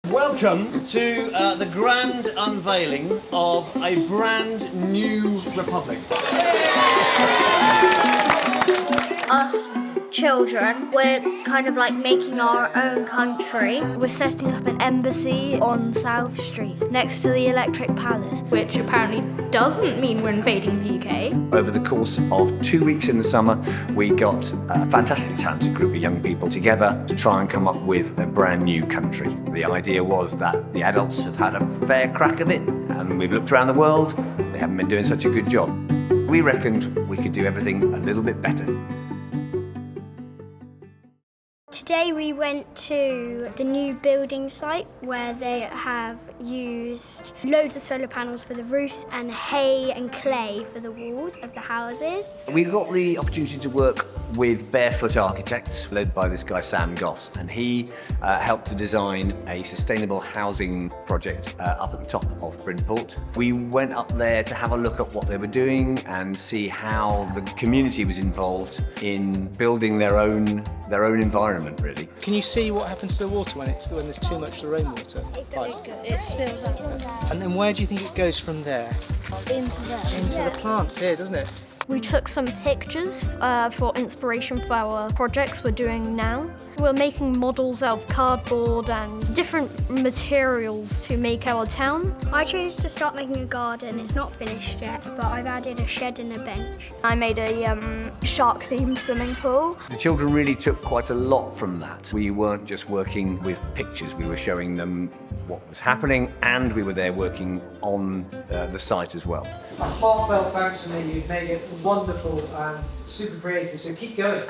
Welcome to the grand unveiling of a brand new republic. Us children, we're kind of like making our own country. We're setting up an embassy on South Street next to the Electric Palace. Which apparently doesn't mean we're invading the UK. Over the course of 2 weeks in the summer, we got a fantastically talented group of young people together to try and come up with a brand new country. The idea was that the adults have had a fair crack at it, and we've looked around the world, they haven't been doing such a good job. We reckoned we could do everything a little bit better. Today we went to the new building site where they have used loads of solar panels for the roofs and hay and clay for the walls of the houses. We got the opportunity to work with Barefoot Architects, led by this guy Sam Goss, and he helped to design a sustainable housing project up at the top of Bridport. We went up there to have a look at what they were doing and see how the community was involved in building their own environment, really. Can you see what happens to the water when there's too much of the rainwater? It spills out. And then where do you think it goes from there? Into there. Into the plants here, doesn't it? We took some pictures for inspiration for our projects we're doing now. We're making models out of cardboard and different materials to make our town. I chose to start making a garden. It's not finished yet, but I've added a shed and a bench. I made a shark-themed swimming pool. The children really took quite a lot from that. We weren't just working with pictures, we were showing them what was happening, and we were there working on the site as well. A heartfelt thanks from me. You've made it wonderful and super creative, so keep going.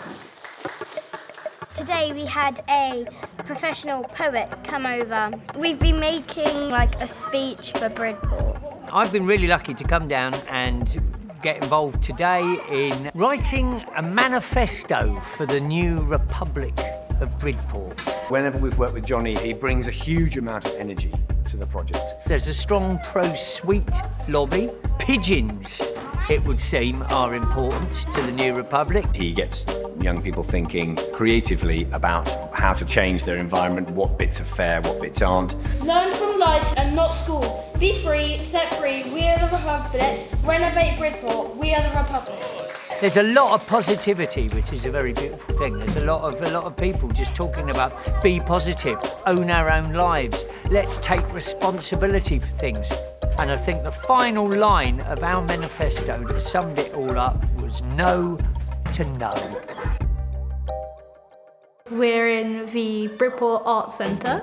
Today we had a professional poet come over. We've been making like a speech for Bridport. I've been really lucky to come down and get involved today in writing a manifesto for the new Republic of Bridport. Whenever we've worked with Johnny, he brings a huge amount of energy to the project. There's a strong pro-sweet lobby. Pigeons, it would seem, are important to the new Republic. He gets young people thinking creatively about how to change their environment, what bits are fair, what bits aren't. Learn from life and not school. Be free, set free, we are the Republic. Renovate Bridport, we are the Republic. There's a lot of positivity, which is a very beautiful thing. There's a lot of people just talking about be positive, own our own lives, let's take responsibility for things. And I think the final line of our manifesto that summed it all up was no to no. We're in the Bridport Art Centre.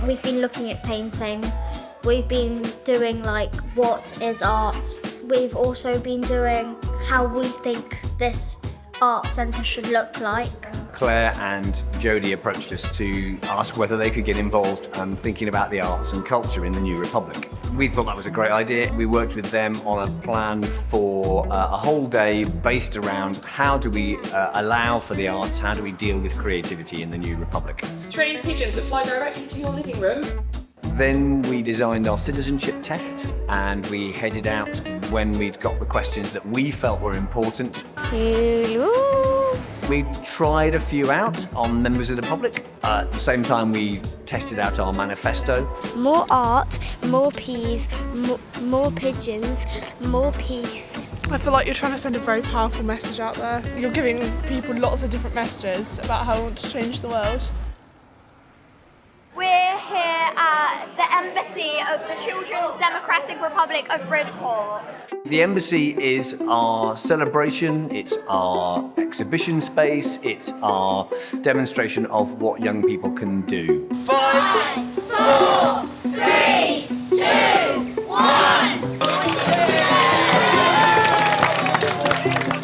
We've been looking at paintings. We've been doing like what is art. We've also been doing how we think this art centre should look like. Claire and Jodie approached us to ask whether they could get involved thinking about the arts and culture in the new Republic. We thought that was a great idea. We worked with them on a plan for a whole day based around how do we allow for the arts, how do we deal with creativity in the new Republic. Train pigeons that fly directly to your living room. Then we designed our citizenship test and we headed out when we'd got the questions that we felt were important. Hello. We tried a few out on members of the public. At the same time, we tested out our manifesto. More art, more peas, more pigeons, more peace. I feel like you're trying to send a very powerful message out there. You're giving people lots of different messages about how we want to change the world. We're here at the Embassy of the Children's Democratic Republic of Bridport. The embassy is our celebration, it's our exhibition space, it's our demonstration of what young people can do. 5, 4, 3, 2, 1.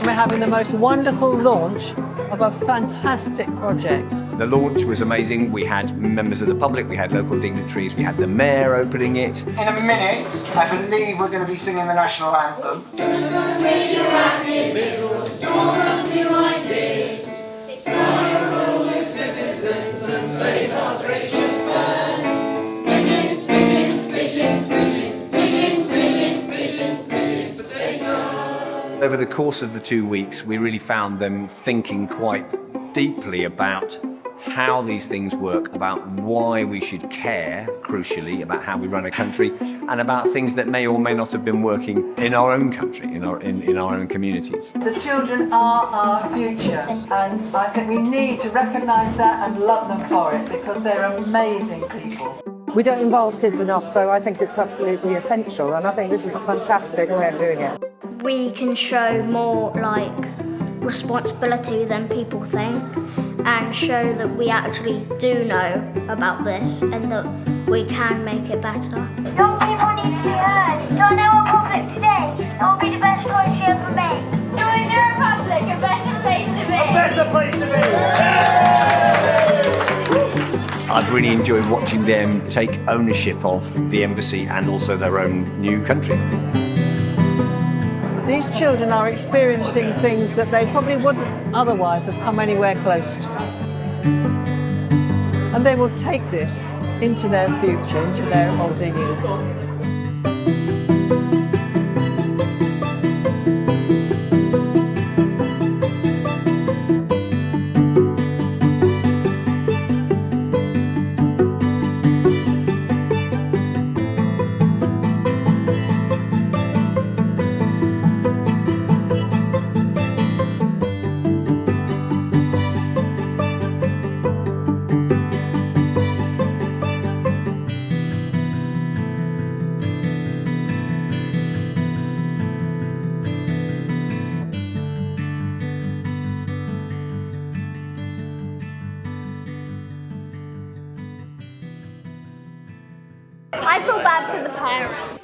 We're having the most wonderful launch of a fantastic project. The launch was amazing. We had members of the public, we had local dignitaries, we had the mayor opening it. In a minute, I believe we're going to be singing the national anthem. Over the course of the 2 weeks, we really found them thinking quite deeply about how these things work, about why we should care, crucially, about how we run a country, and about things that may or may not have been working in our own country, in our own communities. The children are our future, and I think we need to recognise that and love them for it, because they're amazing people. We don't involve kids enough, so I think it's absolutely essential, and I think this is a fantastic way of doing it. We can show more responsibility than people think, and show that we actually do know about this and that we can make it better. Young people need to be heard. Join our Republic today. That will be the best choice you ever made. Join the Republic, a better place to be. A better place to be! I've really enjoyed watching them take ownership of the embassy and also their own new country. These children are experiencing things that they probably wouldn't otherwise have come anywhere close to. And they will take this into their future, into their older youth. I feel bad for the parents.